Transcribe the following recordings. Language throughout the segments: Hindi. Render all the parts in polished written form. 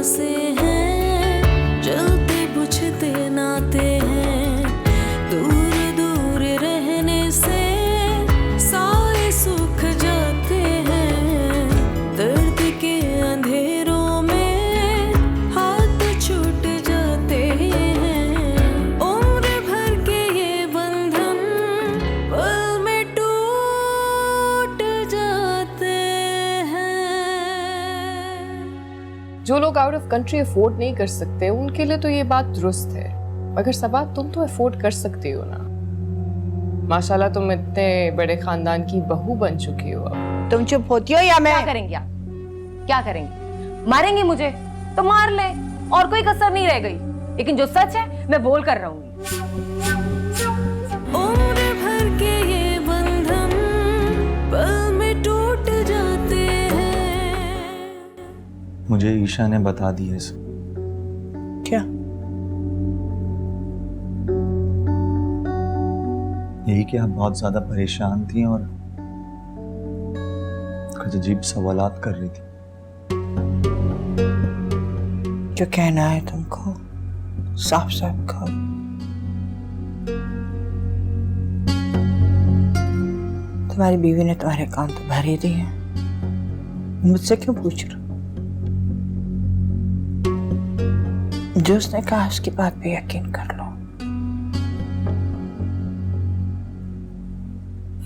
सांसें हैं, जलते बुझते नाते हैं, दूर दूर रहने से साए सूख जाते हैं, दर्द के अंधेरों में हाथ छूट जाते हैं, उम्र भर के ये बंधन पल में टूट जाते हैं। जो लोग आउट ऑफ कंट्री अफोर्ड नहीं कर सकते उनके लिए तो ये बात दुरुस्त है, मगर सबा तुम तो अफोर्ड कर सकती हो ना। माशाल्लाह तुम इतने बड़े खानदान की बहू बन चुकी हो अब। तुम चुप होती हो या मैं? क्या करेंगे आप? क्या करेंगे? मारेंगे मुझे तो मार ले, और कोई कसर नहीं रह गई। लेकिन जो सच है मैं बोल कर रहूंगी। उम्र भर के ये बंधन पल में टूट जाते हैं। मुझे ईशा ने बता दिया सब। क्या? यही कि आप बहुत ज्यादा परेशान थी और कुछ अजीब सवालात कर रही थी। जो कहना है तुमको साफ साफ कहो। तुम्हारी बीवी ने तुम्हारे कान तो भर ही दिए हैं, मुझसे क्यों पूछ रहे हो? जो उसने कहा उसकी बात पे यकीन कर लो।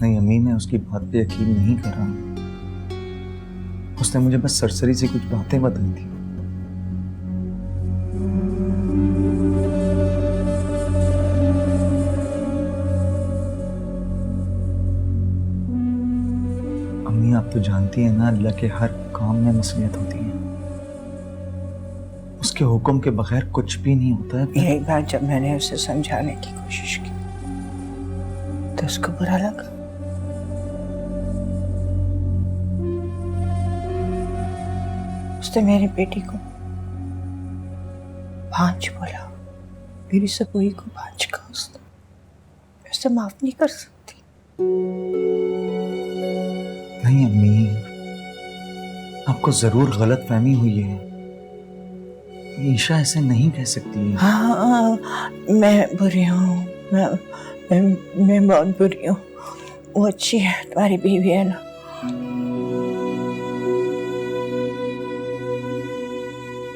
नहीं अम्मी, मैं उसकी बात पे यकीन नहीं कर रहा हूँ। उसने मुझे बस सरसरी सी कुछ बातें बताई थी। अम्मी आप तो जानती हैं ना, अल्लाह के हर काम में मसलियत होती है। उसके हुक्म के बगैर कुछ भी नहीं होता है। एक बार जब मैंने उसे समझाने की कोशिश की तो उसको बुरा लगा। उसने मेरी बेटी को भांज बोला, मेरी सपोई को भांज कहा उसने। मैं उसे माफ नहीं कर सकती। नहीं अम्मी, आपको जरूर गलत फहमी हुई है। ईशा ऐसे नहीं कह सकती। हाँ, मैं बुरी हूँ। मैं बहुत बुरी हूँ। वो अच्छी है, तुम्हारी बीवी है ना।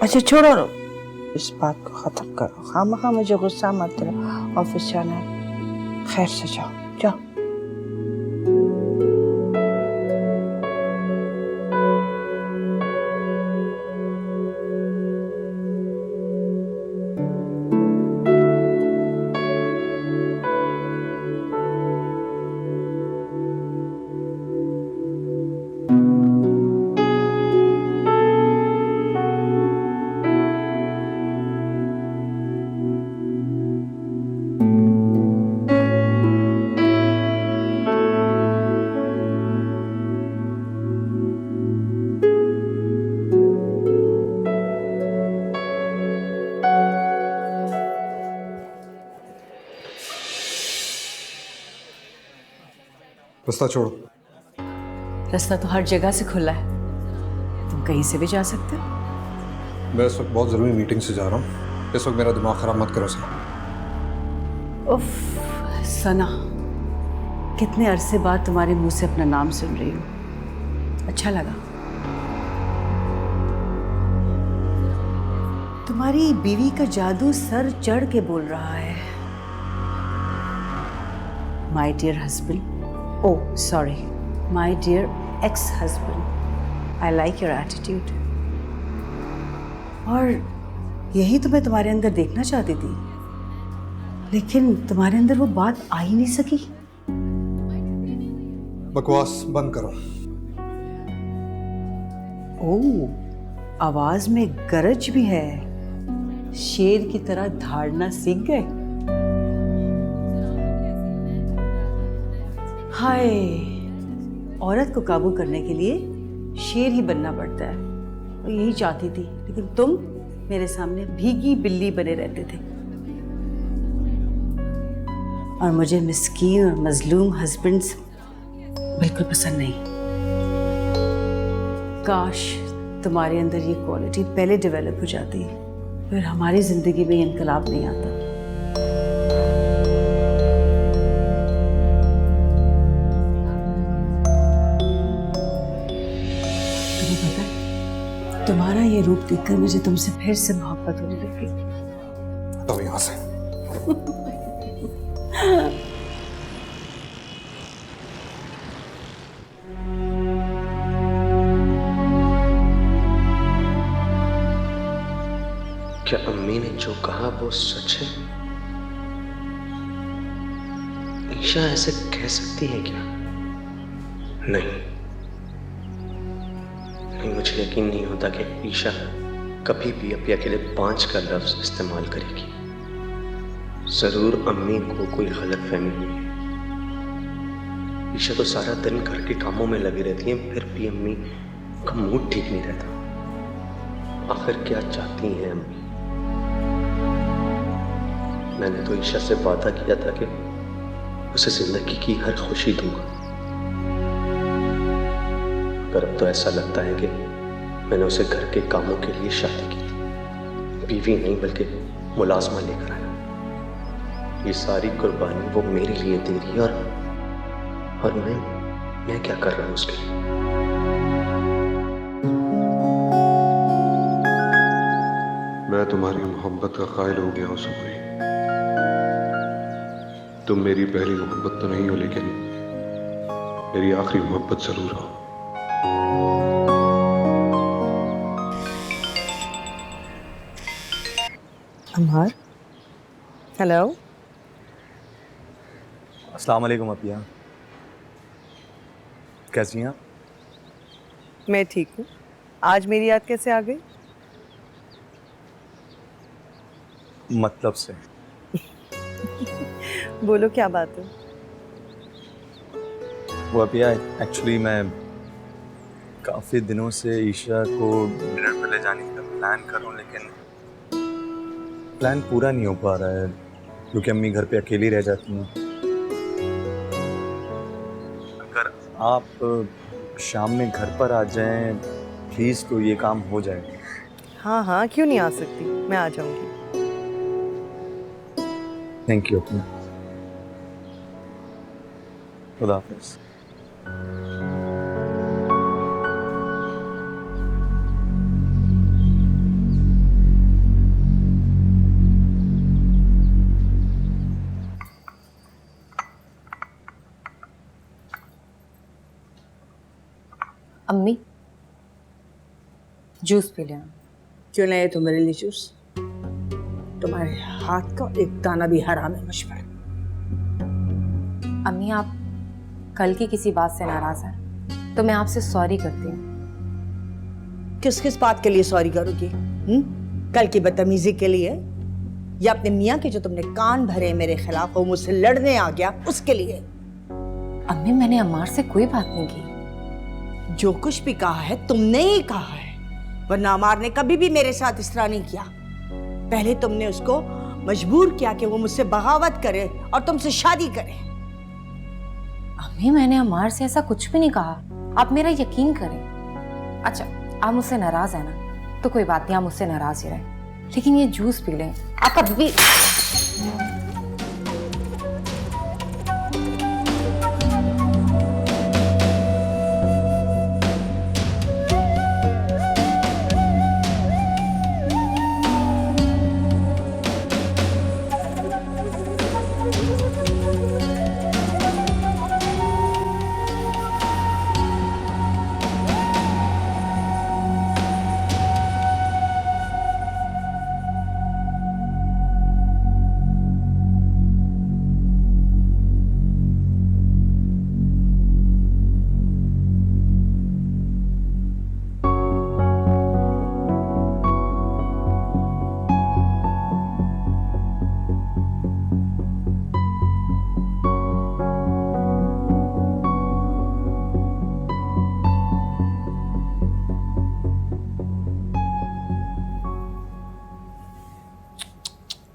अच्छा छोड़ो, इस बात को खत्म करो। खामखा मुझे गुस्सा मत दिलाओ। ऑफिस जाना है, खैर से जाओ जाओ। रास्ता छोड़ो। रास्ता तो हर जगह से खुला है, तुम कहीं से भी जा सकते हो। मैं इस वक्त बहुत ज़रूरी मीटिंग से जा रहा हूँ। इस वक्त मेरा दिमाग ख़राब मत करो सर। उफ सना, कितने अरसे बाद तुम्हारे मुंह से अपना नाम सुन रही हूँ, अच्छा लगा। तुम्हारी बीवी का जादू सर चढ़ के बोल रहा है। My dear husband, oh sorry, my dear ex husband, I like your attitude. और यही तो मैं तुम्हारे अंदर देखना चाहती थी, लेकिन तुम्हारे अंदर वो बात आ ही नहीं सकी। बकवास बंद करो। ओह, आवाज में गरज भी है। शेर की तरह धाड़ना सीख गए। हाय, औरत को काबू करने के लिए शेर ही बनना पड़ता है। और यही चाहती थी, लेकिन तुम मेरे सामने भीगी बिल्ली बने रहते थे। और मुझे मिस्कीन और मजलूम हस्बैंड्स बिल्कुल पसंद नहीं। काश तुम्हारे अंदर ये क्वालिटी पहले डेवलप हो जाती, फिर हमारी जिंदगी में इनकलाब नहीं आता। तुम्हें पता है, तुम्हारा ये रूप देखकर मुझे तुमसे फिर से मोहब्बत होने लगी। तो यहाँ से क्या अम्मी ने जो कहा वो सच है? ईशा ऐसे कह सकती है क्या? नहीं, मुझे यकीन नहीं होता कि ईशा कभी भी अपिया के लिए 5 का लफ्ज इस्तेमाल करेगी। जरूर अम्मी को कोई गलतफहमी हुई है। ईशा तो सारा दिन घर के कामों में लगी रहती है, फिर भी अम्मी का मूड ठीक नहीं रहता। आखिर क्या चाहती हैं अम्मी? मैंने तो ईशा से वादा किया था कि उसे जिंदगी की हर खुशी दूंगा। पर अब तो ऐसा लगता है कि मैंने उसे घर के कामों के लिए शादी की थी, बीवी नहीं बल्कि मुलाजमा लेकर आया। ये सारी कुर्बानी वो मेरे लिए दे रही है, और मैं क्या कर रहा हूं उसके लिए? मैं तुम्हारी मोहब्बत का कायल हो गया हूं सुबह। तुम मेरी पहली मोहब्बत तो नहीं हो, लेकिन मेरी आखिरी मोहब्बत जरूर हो। अमहर, हेलो। अस्सलाम वालेकुम अपिया, कैसी हैं आप? मैं ठीक हूँ। आज मेरी याद कैसे आ गई? मतलब से बोलो क्या बात है? वो अपिया, एक्चुअली मैं काफ़ी दिनों से ईशा को डिनर पर ले जाने का प्लान कर रहा हूँ, लेकिन प्लान पूरा नहीं हो पा रहा है क्योंकि अम्मी घर पे अकेली रह जाती हैं। अगर आप शाम में घर पर आ जाएं प्लीज़, तो ये काम हो जाएगा। हाँ हाँ, क्यों नहीं आ सकती, मैं आ जाऊंगी। थैंक यू अपिया, खुदा हाफिज़। अम्मी, जूस पी लेना। क्यों लाए तुम्हारे लिए जूस? तुम्हारे हाथ का एक दाना भी हराम है मुझ पर। अम्मी, आप कल की किसी बात से नाराज हैं तो मैं आपसे सॉरी करती हूँ। किस किस बात के लिए सॉरी करोगी? कल की बदतमीजी के लिए, या अपने मियाँ के जो तुमने कान भरे मेरे खिलाफ, वो मुझसे लड़ने आ गया उसके लिए? अम्मी, मैंने अम्मार से कोई बात नहीं की। जो कुछ भी कहा है तुमने ही कहा है, वरना अमार ने कभी भी मेरे साथ इस तरह नहीं किया। पहले तुमने उसको मजबूर किया कि वो मुझसे बगावत करे और तुमसे शादी करे। अम्मी, मैंने अम्मार से ऐसा कुछ भी नहीं कहा, आप मेरा यकीन करें। अच्छा, आप मुझसे नाराज है ना, तो कोई बात नहीं, आप मुझसे नाराज ही रहे, लेकिन ये जूस पी लें। आप अभी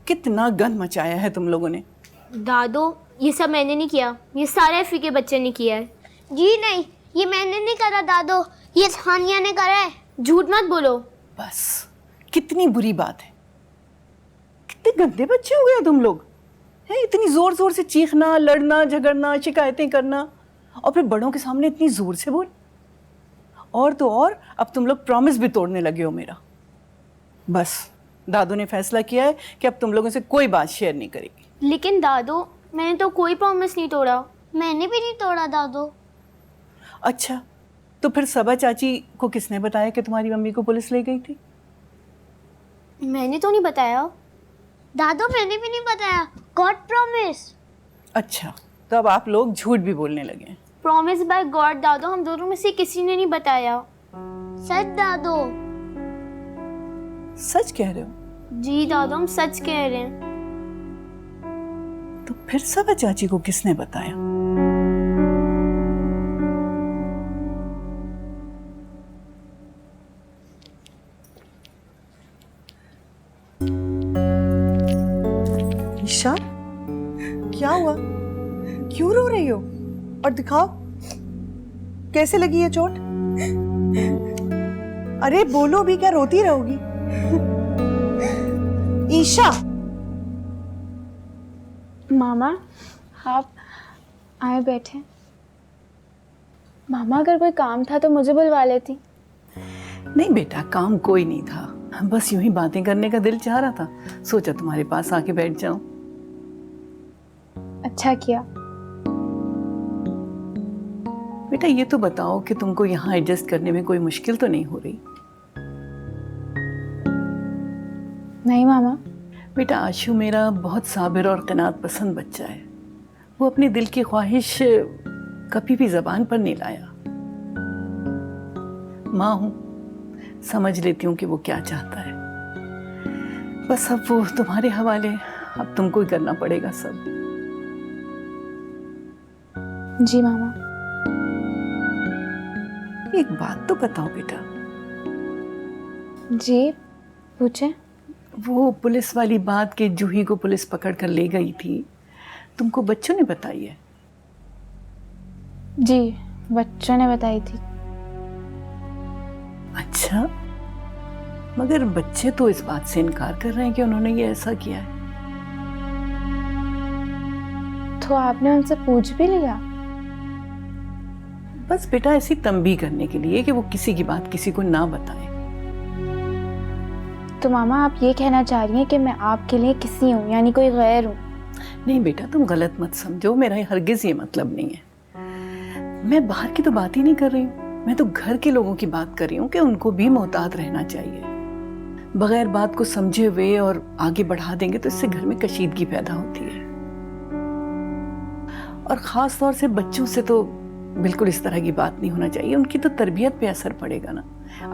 कितना गंद मचाया है तुम लोगों ने। दादो, ये सब मैंने नहीं किया, ये सारे अफी के बच्चे ने किया है। जी नहीं, ये मैंने नहीं करा दादो, ये थानिया ने करा है। झूठ मत बोलो। बस, कितनी बुरी बात है। कितने गंदे बच्चे हो गए तुम लोग हैं। इतनी जोर जोर से चीखना, लड़ना, झगड़ना, शिकायतें करना, और फिर बड़ों के सामने इतनी जोर से बोल। और तो और अब तुम लोग प्रॉमिस भी तोड़ने लगे हो मेरा। बस, दादू ने फैसला किया है कि अब तुम लोगों से कोई बात शेयर नहीं करेगी। लेकिन दादू, मैंने तो कोई प्रॉमिस नहीं तोड़ा। मैंने भी नहीं तोड़ा दादू। अच्छा, तो फिर सबा चाची को किसने बताया कि तुम्हारी मम्मी को पुलिस ले गई थी? मैंने तो नहीं बताया। दादू, मैंने भी नहीं बताया। God promise. अच्छा, तो अब आप लोग झूठ भी बोलने लगे हैं। प्रॉमिस बाय गॉड दादू, हम दोनों में से किसी ने नहीं बताया। सच दादू। सच कह रहे हो? जी दादू, हम सच कह रहे हैं। तो फिर सबा चाची को किसने बताया? ईशा, क्या हुआ? क्यों रो रही हो? और दिखाओ, कैसे लगी ये चोट? अरे बोलो भी, क्या रोती रहोगी? ईशा! मामा, आप आए बैठे। मामा, अगर कोई काम था तो मुझे बुलवा लेती। नहीं बेटा, काम कोई नहीं था, बस यूं ही बातें करने का दिल चाह रहा था, सोचा तुम्हारे पास आके बैठ जाऊं। अच्छा किया। बेटा ये तो बताओ कि तुमको यहाँ एडजस्ट करने में कोई मुश्किल तो नहीं हो रही? नहीं मामा। बेटा आशु मेरा बहुत साबिर और क़नात पसंद बच्चा है। वो अपने दिल की ख्वाहिश कभी भी ज़बान पर नहीं लाया। माँ हूँ, समझ लेती हूँ कि वो क्या चाहता है। बस अब वो तुम्हारे हवाले, अब तुमको ही करना पड़ेगा सब। जी मामा। एक बात तो बताओ बेटा। जी पूछे। वो पुलिस वाली बात कि जूही को पुलिस पकड़ कर ले गई थी, तुमको बच्चों ने बताई है? जी, बच्चों ने बताई थी। अच्छा, मगर बच्चे तो इस बात से इनकार कर रहे हैं कि उन्होंने ये ऐसा किया है। तो आपने उनसे पूछ भी लिया? बस बेटा ऐसी तंबीह करने के लिए कि वो किसी की बात किसी को ना बताएं। तो मामा, आप ये कहना चाह रही हैं कि मैं आपके लिए किसी हूँ, यानी कोई गैर हूँ? नहीं बेटा, तुम गलत मत समझो, मेरा हरगिज ये मतलब नहीं है। मैं बाहर की तो बात ही नहीं कर रही हूँ, मैं तो घर के लोगों की बात कर रही हूँ कि उनको भी मोहतात रहना चाहिए। बगैर बात को समझे हुए और आगे बढ़ा देंगे तो इससे घर में कशीदगी पैदा होती है। और ख़ास तौर से बच्चों से तो बिल्कुल इस तरह की बात नहीं होना चाहिए, उनकी तो तरबियत पे असर पड़ेगा ना।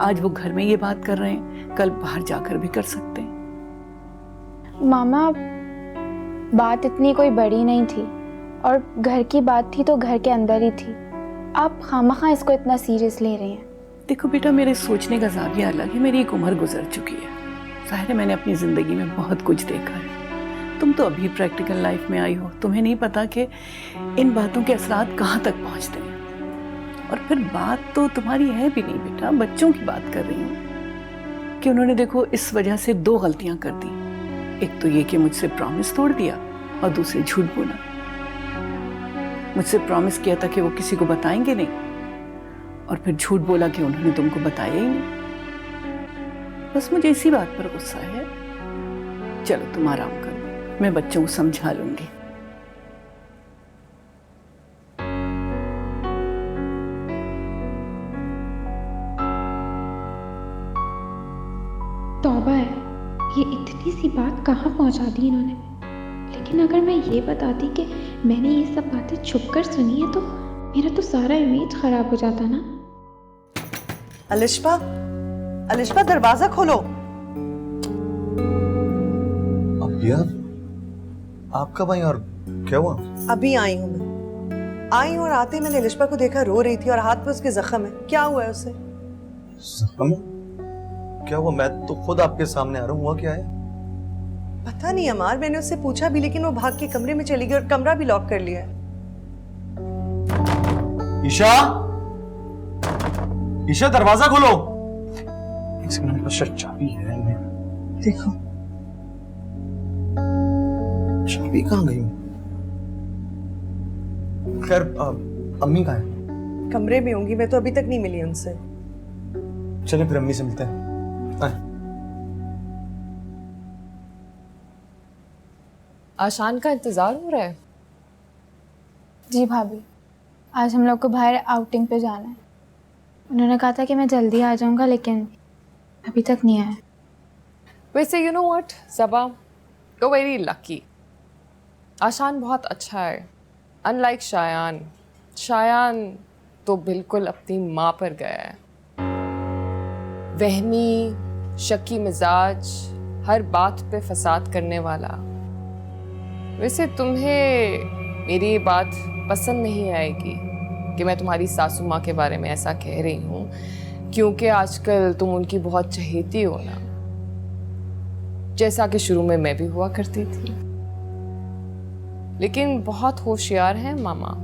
आज वो घर में ये बात कर रहे हैं, कल बाहर जाकर भी कर सकते हैं। मामा, बात इतनी कोई बड़ी नहीं थी, और घर की बात थी तो घर के अंदर ही थी। आप खामखा इसको इतना सीरियस ले रहे हैं। देखो बेटा, मेरे सोचने का ज़ाविया अलग है, मेरी एक उम्र गुजर चुकी है। ज़ाहिर है मैंने अपनी ज़िंदगी में बहुत कुछ देखा है। तुम तो अभी प्रैक्टिकल लाइफ में आई हो, तुम्हें नहीं पता कि इन बातों के असरात कहाँ तक पहुँचते हैं। और फिर बात तो तुम्हारी है भी नहीं बेटा, बच्चों की बात कर रही हूँ कि उन्होंने देखो इस वजह से 2 गलतियाँ कर दी। एक तो ये कि मुझसे प्रॉमिस तोड़ दिया, और दूसरी झूठ बोला। मुझसे प्रॉमिस किया था कि वो किसी को बताएंगे नहीं, और फिर झूठ बोला कि उन्होंने तुमको बताया ही नहीं। बस मुझे इसी बात पर गुस्सा है। चलो तुम आराम करो, मैं बच्चों को समझा लूंगी। तौबा है, ये इतनी सी बात कहाँ पहुँचा दी इन्होंने। लेकिन अगर मैं ये बताती कि मैंने ये सब बातें छुप कर सुनी है तो मेरा तो सारा इमेज खराब हो जाता ना। अलिश्बा, अलिश्बा दरवाजा खोलो। आप कब आई और क्या हुआ? अभी आई हूँ मैं। आई और आते मैंने अलिश्बा को देखा, रो रही थी और हाथ पे उसके जख्म है। क्या हुआ है उसे? जख्म? क्या हुआ? मैं तो खुद आपके सामने आ रहा हूँ, हुआ क्या है? पता नहीं अमार, मैंने उससे पूछा भी, लेकिन वो भाग के कमरे में चली गई और कमरा भी लॉक कर लिया है। ईशा, ईशा दरवाजा खोलो। इसके मेरे पास शायद चाबी है। देखो चाबी कहाँ गई? खैर अम्मी कहाँ है? कमरे में होंगी, मैं तो अभी तक नहीं मिली उनसे। चले फिर अम्मी से मिलते हैं। आए। आशान का इंतजार हो रहा है। जी भाभी, आज हम लोग को बाहर आउटिंग पे जाना है। उन्होंने कहा था कि मैं जल्दी आ जाऊंगा, लेकिन अभी तक नहीं आया। वैसे you know what Saba, you very lucky. आशान बहुत अच्छा है, अनलाइक शायान। शायान तो बिल्कुल अपनी माँ पर गया है। वहमी, शकी मिजाज, हर बात पे फसाद करने वाला। वैसे तुम्हें मेरी ये बात पसंद नहीं आएगी कि मैं तुम्हारी सासू माँ के बारे में ऐसा कह रही हूँ, क्योंकि आजकल तुम उनकी बहुत चहेती हो ना, जैसा कि शुरू में मैं भी हुआ करती थी। लेकिन बहुत होशियार हैं मामा,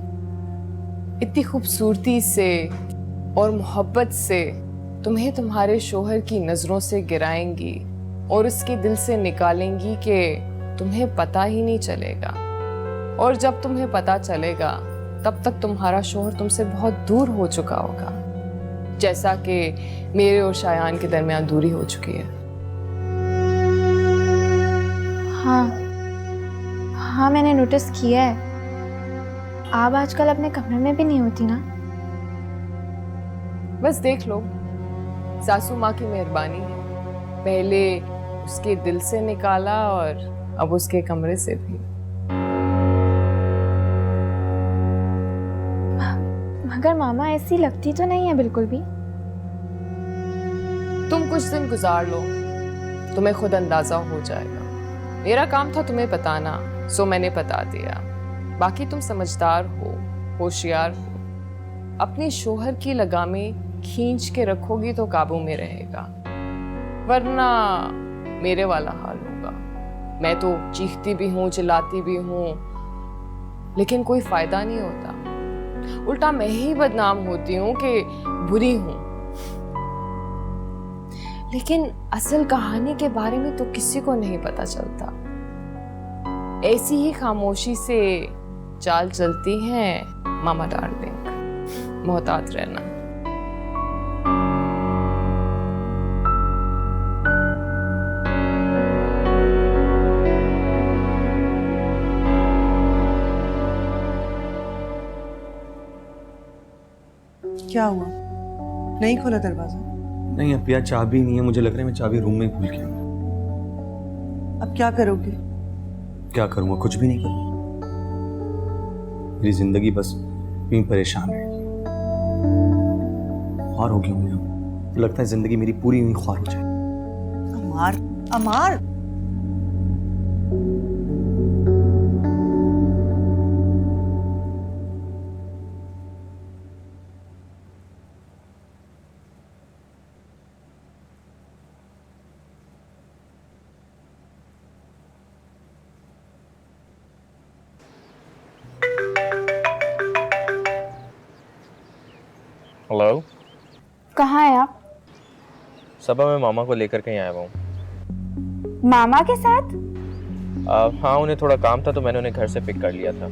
इतनी खूबसूरती से और मोहब्बत से तुम्हें तुम्हारे शोहर की नज़रों से गिराएंगी और उसके दिल से निकालेंगी कि तुम्हें पता ही नहीं चलेगा। और जब तुम्हें पता चलेगा तब तक तुम्हारा शोहर तुमसे बहुत दूर हो चुका होगा, जैसा कि मेरे और शायान के दरमियान दूरी हो चुकी है। हाँ, मैंने नोटिस किया है। आप आजकल अपने कमरे में भी नहीं होती ना। बस देख लो, सासू माँ की मेहरबानी है, पहले उसके दिल से निकाला और अब उसके कमरे से भी। मगर मामा ऐसी लगती तो नहीं है बिल्कुल भी। तुम कुछ दिन गुजार लो, तुम्हें खुद अंदाजा हो जाएगा। मेरा काम था तुम्हें बताना, सो मैंने बता दिया। बाकी तुम समझदार हो, होशियार हो, अपने शोहर की लगामें खींच के रखोगी तो काबू में रहेगा, वरना मेरे वाला हाल होगा। मैं तो चीखती भी हूँ, चिल्लाती भी हूँ, लेकिन कोई फायदा नहीं होता। उल्टा मैं ही बदनाम होती हूँ कि बुरी हूँ। लेकिन असल कहानी के बारे में तो किसी को नहीं पता चलता। ऐसी ही खामोशी से चाल चलती हैं मामा डार्लिंग, मोहतात रहना। क्या हुआ? नहीं खोला दरवाजा? नहीं अपिया, चाबी नहीं है। मुझे लग रहा है मैं चाबी रूम में भूल गया। अब क्या करोगे? क्या करूँगा? कुछ भी नहीं करूँगा। मेरी जिंदगी बस यूं परेशान है। ख्वार हो गया हूँ मैं। तो लगता है जिंदगी मेरी पूरी यूं ख्वार हो जाए। अमार, अमार, हेलो, कहाँ है आप? सबा मैं मामा को लेकर कहीं आया हुआ हूँ। मामा के साथ? हाँ, उन्हें थोड़ा काम था तो मैंने उन्हें घर से पिक कर लिया था।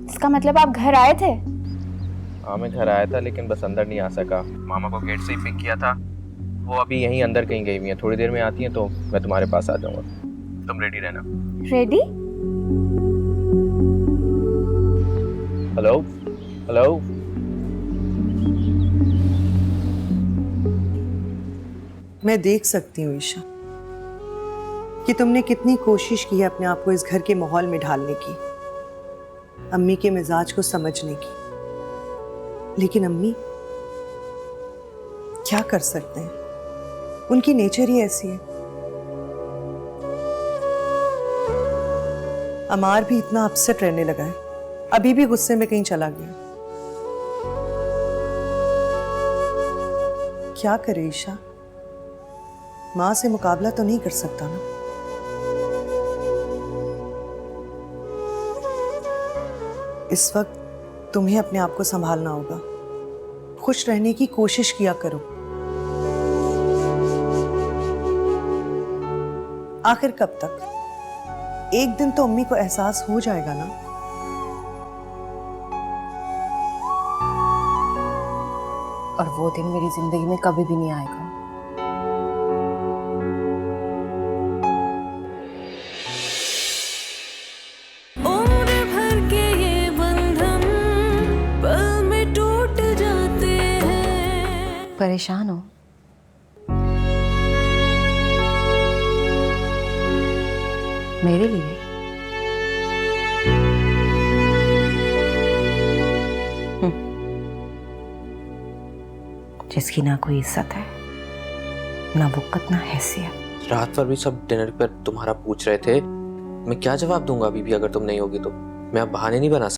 इसका मतलब आप घर आए थे? हाँ, मैं घर आया था लेकिन बस अंदर नहीं आ सका। मामा को गेट से ही पिक किया था। वो अभी यहीं अंदर कहीं गई हुई हैं। थोड़ी देर में आती हैं तो मैं तुम्हारे पास आ जाऊँगा। तुम रेडी रहना। रेडी? हेलो हेलो, मैं देख सकती हूँ ईशा कि तुमने कितनी कोशिश की है अपने आप को इस घर के माहौल में ढालने की, अम्मी के मिजाज को समझने की। लेकिन अम्मी क्या कर सकते हैं, उनकी नेचर ही ऐसी है। अमार भी इतना अपसेट रहने लगा है, अभी भी गुस्से में कहीं चला गया। क्या करे ईशा, माँ से मुकाबला तो नहीं कर सकता ना। इस वक्त तुम्हें अपने आप को संभालना होगा, खुश रहने की कोशिश किया करो। आखिर कब तक? एक दिन तो अम्मी को एहसास हो जाएगा ना। और वो दिन मेरी जिंदगी में कभी भी नहीं आएगा। उम्र भर के ये बंधन पल में टूट जाते हैं। परेशान हो? मेरे लिए? जिसकी ना कोई इज्जत है, ना वक़्त, ना हैसियत। रात पर भी सब डिनर पर तुम्हारा पूछ रहे थे, मैं क्या जवाब दूंगा अभी भी अगर तुम नहीं होगी तो? मैं अब बहाने नहीं बना सकता।